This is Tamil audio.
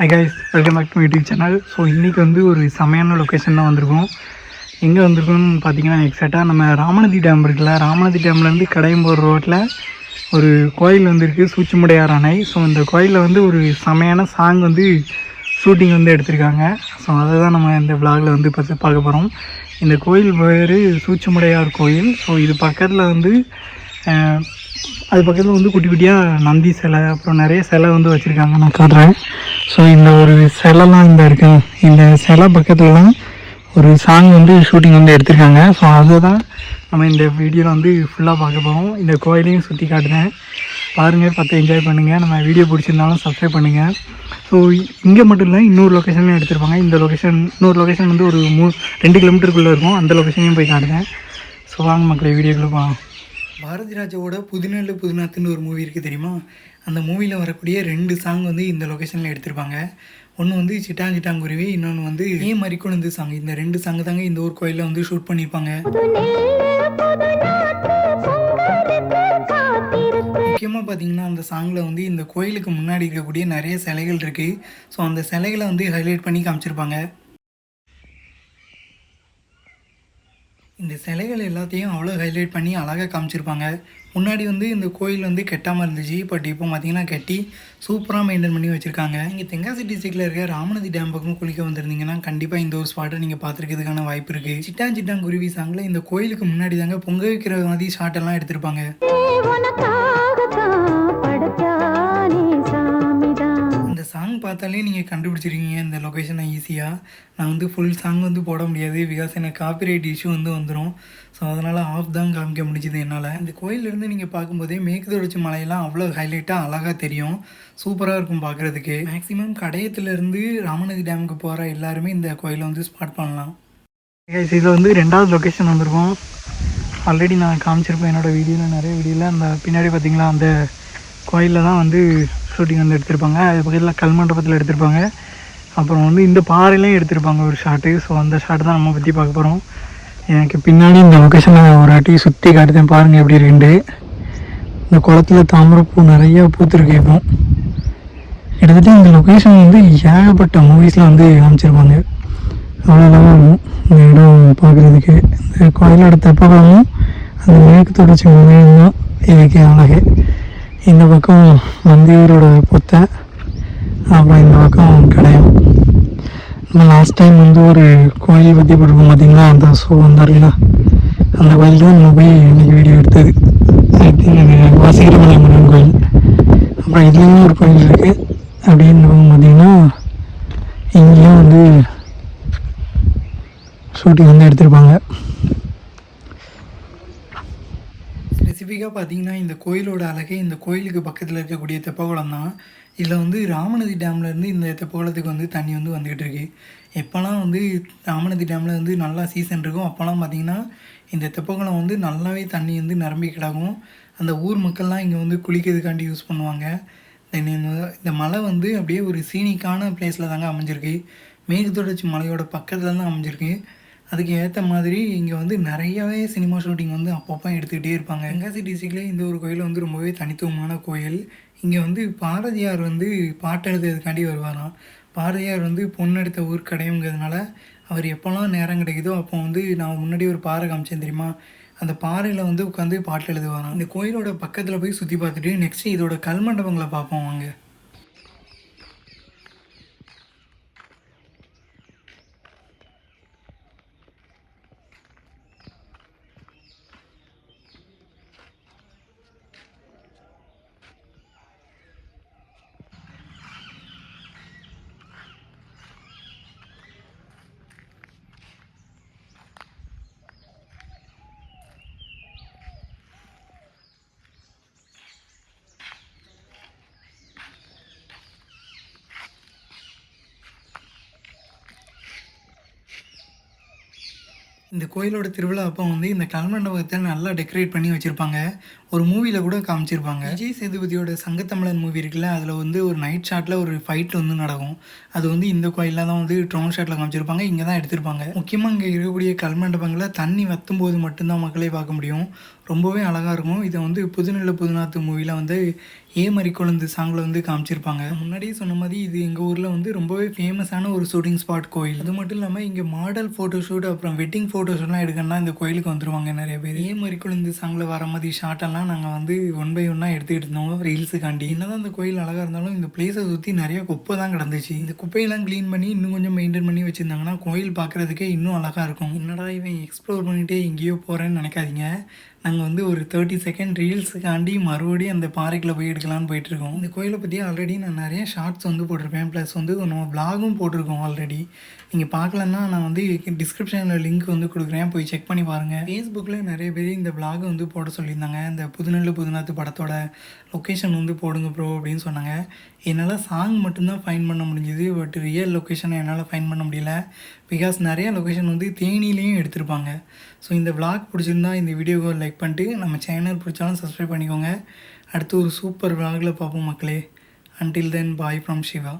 High guys, welcome back to my YouTube channel. So இன்றைக்கி வந்து ஒரு செமையான லொக்கேஷன் தான் வந்திருக்கோம். எங்கே வந்திருக்கோம்னு பார்த்தீங்கன்னா, எக்ஸாக்டாக நம்ம ராமநதி டேம் இருக்குல்ல, ராமநதி டேம்லேருந்து கடையம்பூர் ரோட்டில் ஒரு கோயில் வந்துருக்கு, சூச்சுமுடையார் அணை. ஸோ இந்த கோயிலில் வந்து ஒரு செமையான சாங் வந்து ஷூட்டிங் வந்து எடுத்திருக்காங்க. ஸோ அதை தான் நம்ம இந்த விளாகில் வந்து பார்க்க போகிறோம். இந்த கோயில் பேர் சூச்சுமுடையார் கோயில். ஸோ இது பக்கத்தில் வந்து அது பக்கத்தில் வந்து குட்டி குட்டியாக நந்தி சிலை, அப்புறம் நிறைய சிலை வந்து வச்சுருக்காங்க. நான் காட்டுறேன். ஸோ இந்த ஒரு சிலைலாம் இந்த இந்த சிலை பக்கத்துலலாம் ஒரு சாங் வந்து ஷூட்டிங் வந்து எடுத்திருக்காங்க. ஸோ அதை தான் நம்ம இந்த வீடியோவில் வந்து ஃபுல்லாக பார்க்க போகிறோம். இந்த கோயிலையும் சுற்றி காட்டுறேன், பாருங்கள், பார்த்து என்ஜாய் பண்ணுங்கள். நம்ம வீடியோ பிடிச்சிருந்தாலும் சப்ஸ்கிரைப் பண்ணுங்கள். ஸோ இங்கே மட்டும் இல்லை, இன்னொரு லொக்கேஷன்லையும் எடுத்திருப்பாங்க. இந்த லொக்கேஷன், இன்னொரு லொக்கேஷன் வந்து ஒரு 2 கிலோமீட்டருக்குள்ளே இருக்கும். அந்த லொக்கேஷனையும் போய் காட்டுறேன். ஸோ வாங்க மக்களை, வீடியோக்குள்ளே போகலாம். பாரதி ராஜாவோட புதுநெல்லு புதுநாத்துன்னு ஒரு மூவி இருக்குது தெரியுமா? அந்த மூவியில் வரக்கூடிய 2 சாங் வந்து இந்த லொக்கேஷனில் எடுத்திருப்பாங்க. ஒன்று வந்து சிட்டாங்குருவி, இன்னொன்று வந்து மறிக்குழுந்து சாங். இந்த 2 சாங் தாங்க இந்த ஊர் கோயிலில் வந்து ஷூட் பண்ணியிருப்பாங்க. முக்கியமாக பார்த்தீங்கன்னா, அந்த சாங்கில் வந்து இந்த கோயிலுக்கு முன்னாடி இருக்கக்கூடிய நிறைய சிலைகள் இருக்குது. ஸோ அந்த சிலைகளை வந்து ஹைலைட் பண்ணி காமிச்சிருப்பாங்க. இந்த சிலைகள் எல்லாத்தையும் அவ்வளோ ஹைலைட் பண்ணி அழகாக காமிச்சிருப்பாங்க. முன்னாடி வந்து இந்த கோயில் வந்து கெட்டாமல் இருந்துச்சு, பட் இப்போ பார்த்தீங்கன்னா கட்டி சூப்பராக மெயின்டைன் பண்ணி வச்சுருக்காங்க. நீங்கள் தென்காசி டிஸ்ட்ரிக்டில் இருக்க ராமநதி டேம் பக்கம் குளிக்க வந்திருந்தீங்கன்னா கண்டிப்பாக இந்த ஒரு ஸ்பாட்டை நீங்கள் பார்த்துருக்கிறதுக்கான வாய்ப்பு இருக்குது. சிட்டாங்குருவி சாங்கில் இந்த கோயிலுக்கு முன்னாடி தாங்க பொங்க வைக்கிற மாதிரி ஷாட்டெல்லாம் எடுத்திருப்பாங்க. இந்த சாங் பார்த்தாலே நீங்கள் கண்டுபிடிச்சிருக்கீங்க இந்த லொக்கேஷனை ஈஸியாக. நான் வந்து ஃபுல் சாங் வந்து போட முடியாது, பிகாஸ் எனக்கு காப்பிரைட் இஷ்யூ வந்து வந்துடும். ஸோ அதனால் ஆஃப் தான் காமிக்க முடிஞ்சுது என்னால். இந்த கோயிலேருந்து நீங்கள் பார்க்கும்போதே மேற்கு தொடர்ச்சி மலையெல்லாம் அவ்வளோ ஹைலைட்டாக அழகாக தெரியும், சூப்பராக இருக்கும் பார்க்குறதுக்கு. மேக்ஸிமம் கடையத்துலேருந்து ராமநதி டேமுக்கு போகிற எல்லாருமே இந்த கோயிலை வந்து ஸ்பாட் பண்ணலாம். இதில் வந்து 2வது லொக்கேஷன் வந்திருக்கும். ஆல்ரெடி நான் காமிச்சிருப்பேன் என்னோடய வீடியோவில், நிறைய வீடியோவில். அந்த பின்னாடி பார்த்திங்களா, அந்த கோயிலில் தான் வந்து ஷூட்டிங் வந்து எடுத்திருப்பாங்க. அது பக்கத்தில் கல்மண்டபத்தில் எடுத்திருப்பாங்க. அப்புறம் வந்து இந்த பாறையிலையும் எடுத்திருப்பாங்க ஒரு ஷாட்டு. ஸோ அந்த ஷாட்டு தான் நம்ம பற்றி பார்க்க போகிறோம். எனக்கு பின்னாடி இந்த லொக்கேஷனை ஒரு வாட்டி சுற்றி காட்டுதேன், பாருங்கள் எப்படி இருக்குண்டு. இந்த குளத்தில் தாமரைப்பூ நிறையா பூத்துருக்கு. இப்போ கிட்டத்தட்ட இந்த லொக்கேஷன் வந்து ஏகப்பட்ட மூவிஸில் வந்து காமிச்சிருப்பாங்க. அவ்வளோ நல்லா இருக்கும் இந்த இடம் பார்க்குறதுக்கு. இந்த கோயிலோட தெப்பகுளமும் அந்த மேற்கு தொடர்ச்சி மலையும் தான் இதுக்கு அழகு. இந்த பக்கம் மந்தியூரோட பொத்தை, அப்புறம் இந்த பக்கம் கடையம். நம்ம லாஸ்ட் டைம் வந்து ஒரு கோயில் பற்றி போட்டிருக்கோம் பார்த்தீங்களா, அந்த ஷோ வந்தாருங்களா, அந்த கோயில் தான் நம்ம போய் இன்றைக்கி வீடியோ எடுத்தது. ஐ திங்க் வாசிகரமலை முருகன் கோயில். அப்புறம் இதுலேயும் ஒரு கோயில் இருக்குது. அப்படின்னு பார்த்தீங்கன்னா இங்கேயும் வந்து ஷூட்டிங் வந்து எடுத்திருப்பாங்க. ஸ்பெசிஃபிக்காக பார்த்தீங்கன்னா இந்த கோயிலோட அழகே இந்த கோயிலுக்கு பக்கத்தில் இருக்கக்கூடிய தெப்பகுளம் தான். இதில் வந்து ராமநதி டேம்லேருந்து இந்த தெப்பகுளத்துக்கு வந்து தண்ணி வந்து வந்துக்கிட்டு இருக்குது. எப்போல்லாம் வந்து ராமநதி டேமில் வந்து நல்லா சீசன் இருக்கும், அப்போல்லாம் பார்த்திங்கன்னா இந்த தெப்பகுளம் வந்து நல்லாவே தண்ணி வந்து நிரம்பி கிடக்கும். அந்த ஊர் மக்கள்லாம் இங்கே வந்து குளிக்கிறதுக்காண்டி யூஸ் பண்ணுவாங்க. இந்த மலை வந்து அப்படியே ஒரு சீனிக்கான பிளேஸில் தாங்க அமைஞ்சிருக்கு. மேற்கு தொடர்ச்சி மலையோட பக்கத்தில் தான் அமைஞ்சிருக்கு. அதுக்கு ஏற்ற மாதிரி இங்கே வந்து நிறையாவே சினிமா ஷூட்டிங் வந்து அப்பப்போ எடுத்துக்கிட்டே இருப்பாங்க. தென்காசி டிஸ்ட்ரிக்ட்லேயே இந்த ஒரு கோயில் வந்து ரொம்பவே தனித்துவமான கோயில். இங்கே வந்து பாரதியார் வந்து பாட்டு எழுதுறதுக்காண்டி வருவாராம். பாரதியார் வந்து பொண்ணெடுத்த ஊர் கடையுங்கிறதுனால அவர் எப்போல்லாம் நேரம் கிடைக்குதோ அப்போ வந்து நான் முன்னாடி ஒரு பாறை காமிச்சேன் தெரியுமா, அந்த பாறையில் வந்து உட்காந்து பாட்டு எழுதுவாராம். இந்த கோயிலோட பக்கத்தில் போய் சுற்றி பார்த்துட்டு நெக்ஸ்ட்டு இதோட கல்மண்டபங்களை பார்ப்போம் வாங்க. இந்த கோயிலோட திருவிழா அப்போ வந்து இந்த கல்மண்டபத்தை நல்லா டெக்கரேட் பண்ணி வச்சுருப்பாங்க. ஒரு மூவியில் கூட காமிச்சிருப்பாங்க. விஜய் சேதுபதியோட சங்கத்தமிழன் மூவி இருக்குல்ல, அதில் வந்து ஒரு நைட் ஷாட்டில் ஒரு ஃபைட் வந்து நடக்கும். அது வந்து இந்த கோயிலில் தான் வந்து ட்ரோன் ஷாட்டில் காமிச்சிருப்பாங்க, இங்கே தான் எடுத்திருப்பாங்க. முக்கியமாக இங்கே இருக்கக்கூடிய கல்மண்டபங்களை தண்ணி வற்றும் போது மட்டும்தான் மக்களே பார்க்க முடியும். ரொம்பவே அழகாக இருக்கும். இதை வந்து புதுநெல்லு புதுநாத்து மூவியில் வந்து மறிக்குழுந்து சாங்கில் வந்து காமிச்சிருப்பாங்க. முன்னாடியே சொன்ன மாதிரி இது எங்கள் ஊரில் வந்து வந்து ரொம்பவே ஃபேமஸான ஒரு ஷூட்டிங் ஸ்பாட் கோயில். அது மட்டும் இல்லாம இங்க மாடல் ஃபோட்டோஷூட் அப்புறம் வெட்டிங் ஃபோட்டோஷூட்லாம் எடுக்கணும்னா இந்த கோயிலுக்கு வந்துருவாங்க நெறைய பேர். இதே மாரி குழந்தை சாங்ல வர மாதிரி ஷாட்டெல்லாம் நாங்க வந்து ஒன் பை ஒன்னா எடுத்துக்கிட்டு இருந்தோம் ரீல்ஸுக்காண்டி. என்னதான் இந்த கோயில் அழகா இருந்தாலும் இந்த பிளேஸை சுற்றி நிறைய குப்பை தான் கிடந்துச்சு. இந்த குப்பையெல்லாம் க்ளீன் பண்ணி இன்னும் கொஞ்சம் மெயின்டைன் பண்ணி வச்சுருந்தாங்கன்னா கோயில் பார்க்குறதுக்கே இன்னும் அழகாக இருக்கும். என்னடா இவன் எக்ஸ்ப்ளோர் பண்ணிகிட்டே எங்கேயோ போகிறேன்னு நினைக்காதீங்க. நாங்கள் வந்து ஒரு 30 செகண்ட் ரீல்ஸுக்காண்டி மறுபடியும் அந்த பாறைக்குள்ளே போய் எடுக்கலான்னு போயிட்டுருக்கோம். இந்த கோயிலை பற்றி ஆல்ரெடி நான் நிறைய ஷார்ட்ஸ் வந்து போட்டிருப்பேன். ப்ளஸ் வந்து நம்ம வ்ளாகும் போட்டிருக்கோம் ஆல்ரெடி. நீங்கள் பார்க்கலன்னா நான் வந்து டிஸ்கிரிப்ஷனில் லிங்க் வந்து கொடுக்குறேன், போய் செக் பண்ணி பாருங்கள். ஃபேஸ்புக்கில் நிறைய பேர் இந்த வ்ளாகை வந்து போட சொல்லியிருந்தாங்க. இந்த புதுநெல்லு புதுநாத்து படத்தோட லொக்கேஷன் வந்து போடுங்க ப்ரோ அப்படின்னு சொன்னாங்க. என்னால் சாங் மட்டும்தான் ஃபைண்ட் பண்ண முடிஞ்சுது. பட் ரியல் லொக்கேஷனை என்னால் ஃபைண்ட் பண்ண முடியல. பிகாஸ் நிறைய லொக்கேஷன் வந்து தேனிலையும் எடுத்திருப்பாங்க. ஸோ இந்த விளாக் பிடிச்சிருந்தா இந்த வீடியோவை லைக் பண்ணிட்டு நம்ம சேனல் பிடிச்சாலும் சப்ஸ்கிரைப் பண்ணிக்கோங்க. அடுத்து ஒரு சூப்பர் விளாகில் பார்ப்போம் மக்களே. Until then bye from Siva.